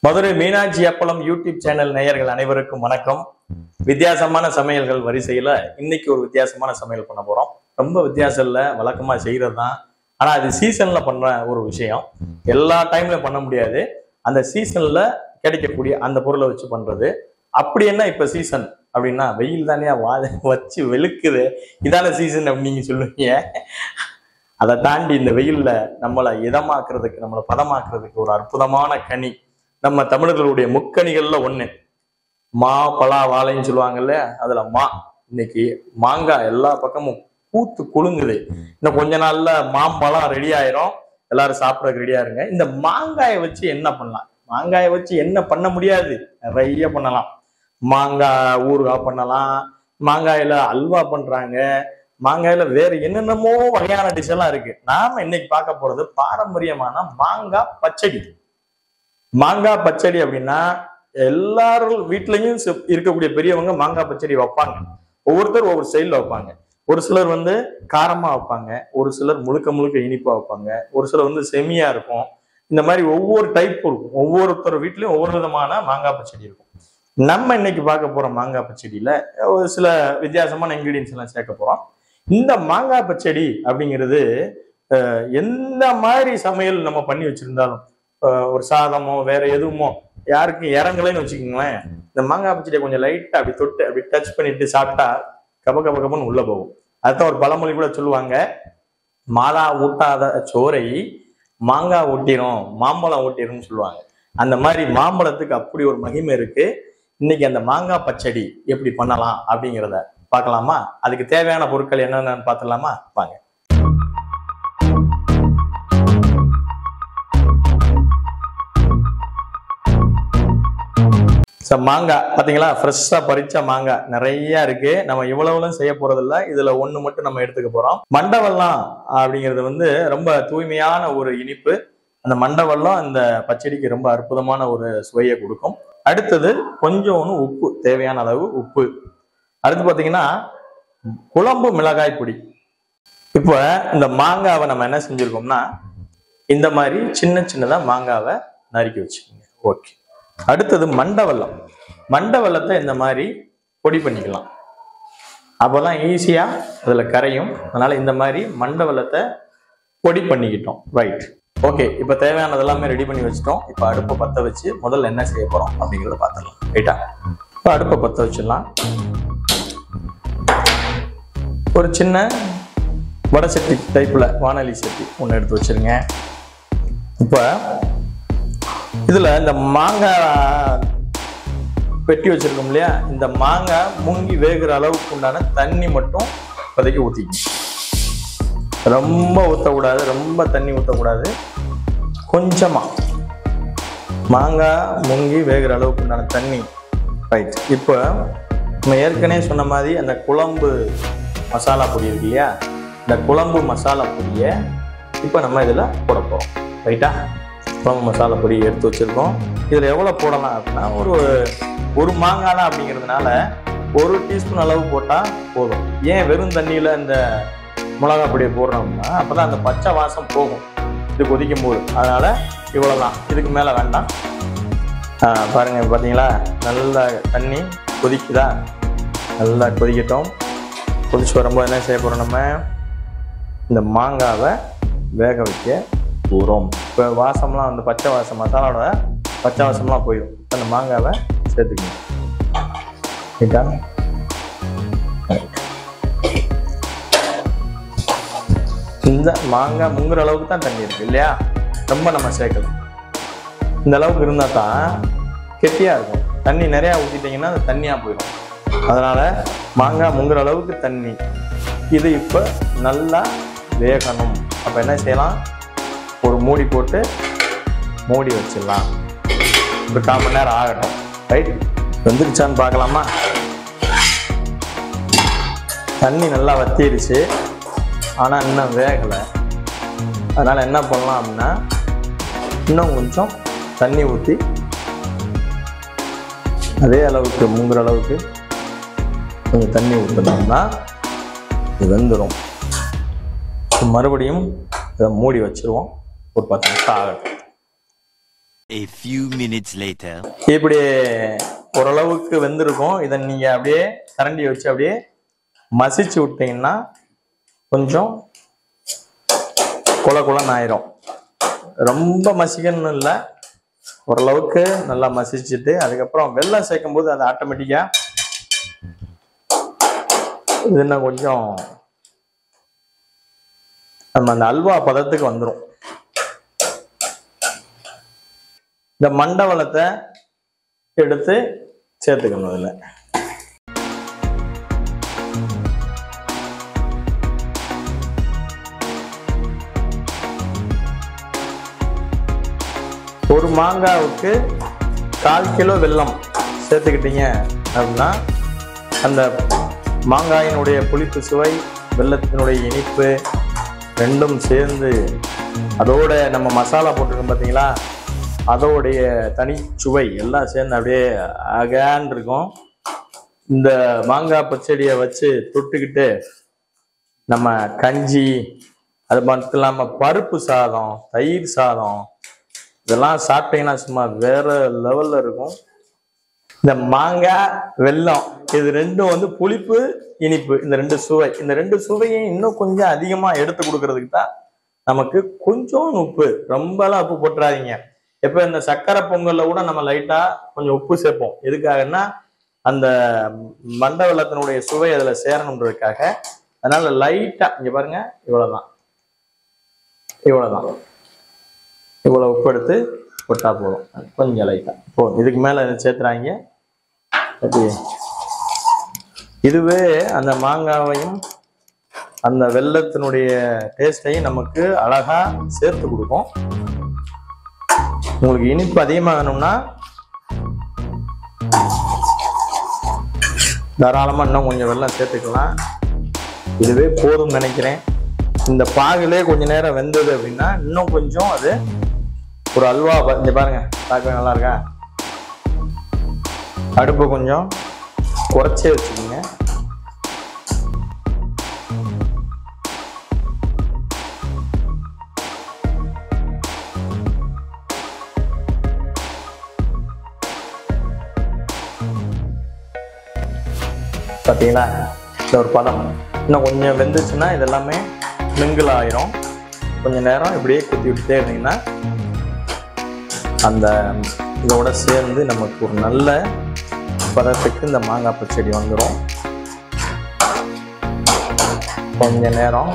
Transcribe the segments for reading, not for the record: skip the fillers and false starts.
மதுரை மீனாட்சி அப்பளம் YouTube channel நேயர்கள் அனைவருக்கும் வணக்கம். வித்தியாசமான சமையல்கள் வரிசையில இன்னைக்கு ஒரு வித்தியாசமான சமையல் பண்ண போறோம். ரொம்ப வித்தியாசம் இல்லை, வழக்கமா செய்யறது தான். ஆனா அது சீசன்ல பண்ற ஒரு விஷயம். எல்லா டைம்ல பண்ண முடியாது. அந்த சீசன்ல கிடைக்கக்கூடிய அந்த பொருளை வச்சு பண்றது. அப்படி என்ன இப்ப சீசன் அப்படின்னா, வெயில் தானே வச்சு வெளுக்குது, இதான சீசன் அப்படின்னு நீங்க சொல்லுவீங்க. அதை தாண்டி இந்த வெயில்ல நம்மளை இதமாக்குறதுக்கு, நம்மளை பதமாக்குறதுக்கு ஒரு அற்புதமான கனி, நம்ம தமிழர்களுடைய முக்கணிகள்ல ஒண்ணு மா பலா வாழைன்னு சொல்லுவாங்கல்ல, அதுல இன்னைக்கு மாங்காய் எல்லா பக்கமும் பூத்து குலுங்குது. இன்னும் கொஞ்ச நாள்ல மாம்பழம் ரெடி ஆயிரும், எல்லாரும் சாப்பிடறதுக்கு ரெடியா இருங்க. இந்த மாங்காயை வச்சு என்ன பண்ணலாம்? மாங்காயை வச்சு என்ன பண்ண முடியாது? நிறைய பண்ணலாம். மாங்காய் ஊறுகாய் பண்ணலாம், மாங்காயில அல்வா பண்றாங்க, மாங்காயில வேற என்னென்னமோ வகையான டிஷ் எல்லாம் இருக்கு. நாம இன்னைக்கு பார்க்க போறது பாரம்பரியமான மாங்காய் பச்சடி. மாங்காய் பச்சடி அப்படின்னா எல்லாரும் வீட்லயும் இருக்கக்கூடிய பெரியவங்க மாங்காய் பச்சடி வைப்பாங்க. ஒவ்வொருத்தர் ஒவ்வொரு ஸ்டைல்ல வைப்பாங்க. ஒரு சிலர் காரமா வைப்பாங்க, ஒரு சிலர் முழுக்க முழுக்க இனிப்பா வைப்பாங்க, ஒரு சிலர் செமியா இருக்கும். இந்த மாதிரி ஒவ்வொரு டைப் இருக்கும். ஒவ்வொருத்தர் வீட்லயும் ஒவ்வொரு விதமான மாங்காய் பச்சடி இருக்கும். நம்ம இன்னைக்கு பார்க்க போற மாங்காய் பச்சடியில ஒரு சில வித்தியாசமான இன்கிரீடியன்ஸ் எல்லாம் சேர்க்க போறோம். இந்த மாங்காய் பச்சடி அப்படிங்கிறது எந்த மாதிரி சமையல் நம்ம பண்ணி வச்சிருந்தாலும், ஒரு சாதமோ வேற எதுவுமோ யாருக்கும் இறங்கலைன்னு வச்சுக்கோங்களேன், இந்த மாங்காய் பச்சடியை கொஞ்சம் லைட்டா அப்படி தொட்டு அப்படி டச் பண்ணிட்டு சாப்பிட்டா கப கப கபன்னு உள்ள போகும். அதுதான் ஒரு பழமொழி கூட சொல்லுவாங்க, மாலா ஊட்டாத சோறை மாங்காய் ஊட்டிரும், மாம்பழம் ஊட்டிரும்னு சொல்லுவாங்க. அந்த மாதிரி மாம்பழத்துக்கு அப்படி ஒரு மகிமை இருக்கு. இன்னைக்கு அந்த மாங்காய் பச்சடி எப்படி பண்ணலாம் அப்படிங்கிறத பார்க்கலாமா? அதுக்கு தேவையான பொருட்கள் என்னென்னு பார்த்துடலாமா? வாங்க. மாங்காய் பாத்தீங்களா, ஃப்ரெஷ்ஷா பறிச்ச மாங்காய் நிறைய இருக்கு. நம்ம இவ்வளவுலாம் செய்ய போறது இல்ல, இதுல ஒண்ணு மட்டும் நம்ம எடுத்துக்க போறோம். மண்டவெல்லம் அப்படிங்கிறது ரொம்ப தூய்மையான ஒரு இனிப்பு. அந்த மண்டவெல்லம் இந்த பச்சடிக்கு ரொம்ப அற்புதமான ஒரு சுவையை கொடுக்கும். அடுத்தது கொஞ்சோன்னு உப்பு, தேவையான அளவு உப்பு. அடுத்து பாத்தீங்கன்னா குழம்பு மிளகாய் பொடி. இப்ப இந்த மாங்காவை நம்ம என்ன செஞ்சிருக்கோம்னா, இந்த மாதிரி சின்ன சின்னதா மாங்காவை நறுக்கி வச்சுக்கோங்க. ஓகே. அடுத்தது மண்டவெல்லம். மண்டவெல்லத்தை இந்த மாதிரி பொடி பண்ணிக்கலாம், அப்போதான் ஈஸியா அதுல கரையும். அதனால இந்த மாதிரி மண்டவெல்லத்தை பொடி பண்ணிக்கிட்டோம். Right, okay. இப்ப தேவையானது எல்லாமே ரெடி பண்ணி வச்சுட்டோம். இப்ப அடுப்பை பத்த வச்சு முதல்ல என்ன செய்ய போறோம் அப்படிங்கிறத பார்த்துடலாம். ரைட்டா? இப்ப அடுப்பை பத்த வச்சிடலாம். ஒரு சின்ன வடை சட்டி டைப்ல வானொலி சட்டி ஒன்று எடுத்து வச்சிருங்க. இப்ப இதுல இந்த மாங்காய் வெட்டி வச்சிருக்கோம் இல்லையா, இந்த மாங்காய் முங்கி வேகிற அளவுக்கு உண்டான தண்ணி மட்டும் இப்போதைக்கு ஊற்றிக்கணும். ரொம்ப ஊற்றக்கூடாது, ரொம்ப தண்ணி ஊற்றக்கூடாது, கொஞ்சமா மாங்காய் முங்கி வேகிற அளவுக்கு உண்டான தண்ணி. ரைட். இப்போ நம்ம ஏற்கனவே சொன்ன மாதிரி அந்த குழம்பு மசாலா பொடி இருக்கு இல்லையா, இந்த குழம்பு மசாலா பொடியை இப்போ நம்ம இதில் போட போகிறோம். ரைட்டா? குழம்பு மசாலா பொடி எடுத்து வச்சிருக்கோம். இதில் எவ்வளோ போடலாம் அப்படின்னா, ஒரு மாங்காய் தான் அப்படிங்கிறதுனால 1 டீஸ்பூன் அளவு போட்டால் போதும். ஏன் வெறும் தண்ணியில் இந்த மிளகா பொடியை போடுறோம்னா, அப்போ தான் அந்த பச்சை வாசம் போகும் இது கொதிக்கும் போது. அதனால் இவ்வளோதான், இதுக்கு மேலே வேண்டாம். பாருங்கள், பார்த்தீங்களா, நல்லா தண்ணி கொதிக்குதா? நல்லா கொதிக்கட்டும். கொதிச்சு வரும்போது என்ன செய்ய போகிறோம், நம்ம இந்த மாங்காவை வேக வைக்க போகிறோம். இப்போ வாசம்லாம் அந்த பச்சை வாசம், மசாலாவோட பச்சை வாசம்லாம் போயிடும். அந்த மாங்காவை சேர்த்துக்கணும். ரைட்டா? இந்த மாங்காய் முங்குற அளவுக்கு தான் தண்ணி இருக்கு இல்லையா, ரொம்ப நம்ம சேர்க்கலாம். இந்த அளவுக்கு இருந்தால் தான் கெட்டியாக இருக்கும். தண்ணி நிறையா ஊற்றிட்டிங்கன்னா அது தண்ணியாக போயிடும். அதனால மாங்காய் முங்குற அளவுக்கு தண்ணி. இது இப்போ நல்லா வேகணும். அப்போ என்ன செய்யலாம், ஒரு மூடி போட்டு மூடி வச்சிடலாம். ஒரு 1/4 மணி நேரம் ஆகட்டும். ரைட்? வெந்துருச்சான்னு பார்க்கலாமா? தண்ணி நல்லா வத்திருச்சு, ஆனால் இன்னும் வேகலை. அதனால் என்ன பண்ணலாம் அப்படின்னா, இன்னும் கொஞ்சம் தண்ணி ஊற்றி அதே அளவுக்கு முங்குற அளவுக்கு கொஞ்சம் தண்ணி ஊற்றினோம்னா இது வெந்துடும். மறுபடியும் இதை மூடி வச்சிருவோம். ஒரு 10 நிமிஷம் ஆகட்டும். A few minutes later. இப்படி ஓரளவுக்கு வெந்திருக்கும். இதை நீங்க அப்படியே கரண்டி வச்சு அப்படியே மசிச்சு விட்டீங்கன்னா கொஞ்சம் கொல கொலன்னு ஆயிரும். ரொம்ப மசிக்கணும் இல்லை, ஓரளவுக்கு நல்லா மசிச்சுட்டு அதுக்கப்புறம் வெல்லம் சேர்க்கும் போது அது ஆட்டோமேட்டிக்கா இது இன்னும் கொஞ்சம் நம்ம அந்த அல்வா பதத்துக்கு வந்துடும். இந்த மண்டவளத்தை எடுத்து சேர்த்துக்கணும். இதுல ஒரு மாங்காவுக்கு 1/4 கிலோ வெல்லம் சேர்த்துக்கிட்டீங்க அப்படின்னா அந்த மாங்காயினுடைய புளிப்பு சுவை, வெல்லத்தினுடைய இனிப்பு ரெண்டும் சேர்ந்து அதோட நம்ம மசாலா போட்டுருக்கோம் பார்த்தீங்களா, அதோடைய தனிச்சுவை எல்லாம் சேர்ந்து அப்படியே அகான் இருக்கும். இந்த மாங்காய் பச்சடியை வச்சு தொட்டுக்கிட்டு நம்ம கஞ்சி, அது மட்டும் இல்லாமல் பருப்பு சாதம், தயிர் சாதம் இதெல்லாம் சாப்பிட்டீங்கன்னா சும்மா வேற லெவல்ல இருக்கும். இந்த மாங்காய் வெல்லம் இது ரெண்டும் வந்து புளிப்பு இனிப்பு, இந்த ரெண்டு சுவையும் இன்னும் கொஞ்சம் அதிகமா எடுத்து கொடுக்கறதுக்கு தான் நமக்கு கொஞ்சம் உப்பு, ரொம்பலாம் உப்பு போட்டுறாதீங்க. எப்ப இந்த சக்கரை பொங்கல்ல கூட நம்ம லைட்டா கொஞ்சம் உப்பு சேர்ப்போம். எதுக்காகன்னா அந்த மண்ட வெல்லத்தினுடைய சுவை அதுல சேரணுன்றதுக்காக. அதனால லைட்டா இங்க பாருங்க, இவ்வளவுதான் இவ்வளவு உப்பு எடுத்து போட்டா போதும். கொஞ்சம் லைட்டா போதும், இதுக்கு மேல சேர்த்துறாங்க. இதுவே அந்த மாங்காவையும் அந்த வெல்லத்தினுடைய டேஸ்டையும் நமக்கு அழகா சேர்த்து கொடுக்கும். உங்களுக்கு இனிப்பு அதிகமாக வேணும்னா தாராளமா இன்னும் கொஞ்சம் வெல்லம் சேர்த்துக்கலாம். இதுவே போதும் நினைக்கிறேன். இந்த பாகுலே கொஞ்ச நேரம் வெந்தது அப்படின்னா இன்னும் கொஞ்சம் அது ஒரு அல்வா. இங்க பாருங்க, பார்க்கவே நல்லா இருக்கா. அடுப்பு கொஞ்சம் குறைச்சே வச்சுக்கோங்க. பார்த்தீங்களா, இந்த ஒரு பதம் இன்னும் கொஞ்சம் வெந்துச்சுன்னா இதெல்லாமே மிங்கிள் ஆயிரும். கொஞ்சம் நேரம் இப்படியே குத்தி விட்டுட்டே இருந்தீங்கன்னா அந்த இதோட சேர்ந்து நமக்கு ஒரு நல்ல பதத்துக்கு இந்த மாங்காய் பச்சடி வந்துடும். கொஞ்ச நேரம்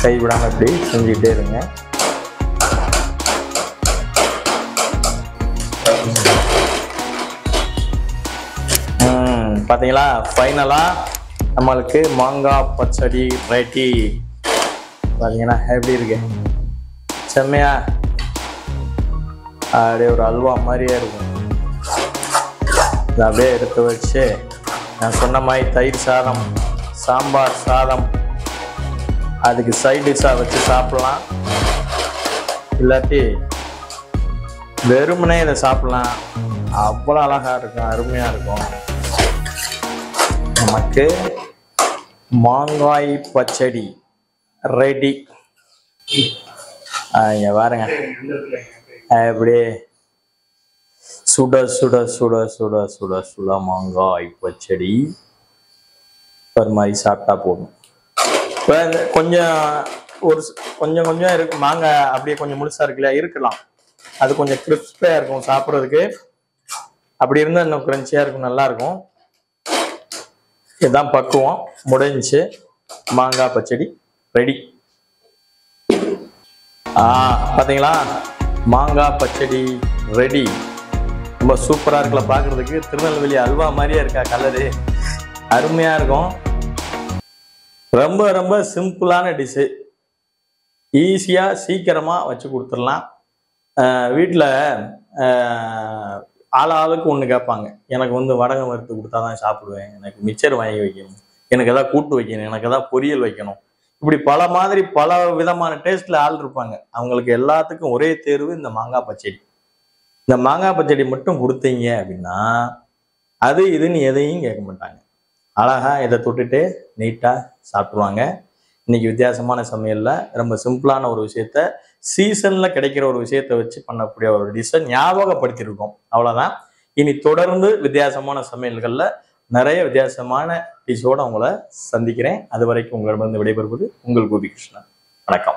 கைவிடாம இப்படி செஞ்சுக்கிட்டே இருங்க. பார்த்தீங்களா, ஃபைனலா நம்மளுக்கு மாங்காய் பச்சடி ரெடி. பார்த்தீங்கன்னா எப்படி இருக்கு, செம்மையா அப்படியே ஒரு அல்வா மாதிரியே இருக்கும். இதை அப்படியே எடுத்து வச்சு நான் சொன்ன மாதிரி தயிர் சாதம், சாம்பார் சாதம், அதுக்கு சைட் டிஷ்ஷாக வச்சு சாப்பிடலாம். இல்லாட்டி வெறுமனே இதை சாப்பிடலாம். அவ்வளோ அழகா இருக்கும், அருமையா இருக்கும். நமக்கு மாங்காய் பச்சடி ரெடி. இங்க பாருங்க, அப்படியே சுட சுட சுட சுட சுட சுட மாங்காய் பச்சடி ஒரு மாதிரி சாப்பிட்டா போதும். இப்போ கொஞ்சம் கொஞ்சம் கொஞ்சம் இருக்கு மாங்காய், அப்படியே கொஞ்சம் முழுசா இருக்குல்ல, இருக்கலாம். அது கொஞ்சம் கிறிஸ்பியா இருக்கும் சாப்பிட்றதுக்கு. அப்படி இருந்தால் இன்னும் கிரன்ச்சியா இருக்கும், நல்லா இருக்கும். இதுதான் பக்குவம். முடிஞ்சு மாங்காய் பச்சடி ரெடி. பார்த்தீங்களா, மாங்காய் பச்சடி ரெடி. ரொம்ப சூப்பராக இருக்குல்ல பார்க்குறதுக்கு. திருநெல்வேலி அல்வா மாதிரியே இருக்கா கலரு, அருமையாக இருக்கும். ரொம்ப ரொம்ப சிம்பிளான டிஷ்ஷு, ஈஸியாக சீக்கிரமாக வச்சு கொடுத்துடலாம். வீட்டில் ஆளாளுக்கு ஒன்று கேட்பாங்க. எனக்கு வந்து வடகம் வறுத்து கொடுத்தா தான் சாப்பிடுவேன், எனக்கு மிச்சர் வாங்கி வைக்கணும், எனக்கு எதாவது கூட்டு வைக்கணும், எனக்கு எதாவது பொரியல் வைக்கணும். இப்படி பல மாதிரி பல விதமான டேஸ்ட்ல ஆள் இருப்பாங்க. அவங்களுக்கு எல்லாத்துக்கும் ஒரே தேர்வு இந்த மாங்காய் பச்சடி. இந்த மாங்காய் பச்சடி மட்டும் கொடுத்தீங்க அப்படின்னா அது இதுன்னு எதையும் கேட்க மாட்டாங்க. அழகா இதை தொட்டுட்டு நீட்டா சாப்பிடுவாங்க. இன்னைக்கு வித்தியாசமான சமையல்ல ரொம்ப சிம்பிளான ஒரு விஷயத்த சீசன்ல கிடைக்கிற ஒரு விஷயத்தை வச்சு பண்ணக்கூடிய ஒரு டிஷ்ஷை ஞாபகப்படுத்தியிருக்கோம். அவ்வளவுதான். இனி தொடர்ந்து வித்தியாசமான சமையல்கள்ல நிறைய வித்தியாசமான டிஷ்ஷோட உங்களை சந்திக்கிறேன். அது வரைக்கும் உங்களிடமிருந்து விடைபெறுவது உங்கள் கோபிகிருஷ்ணன். வணக்கம்.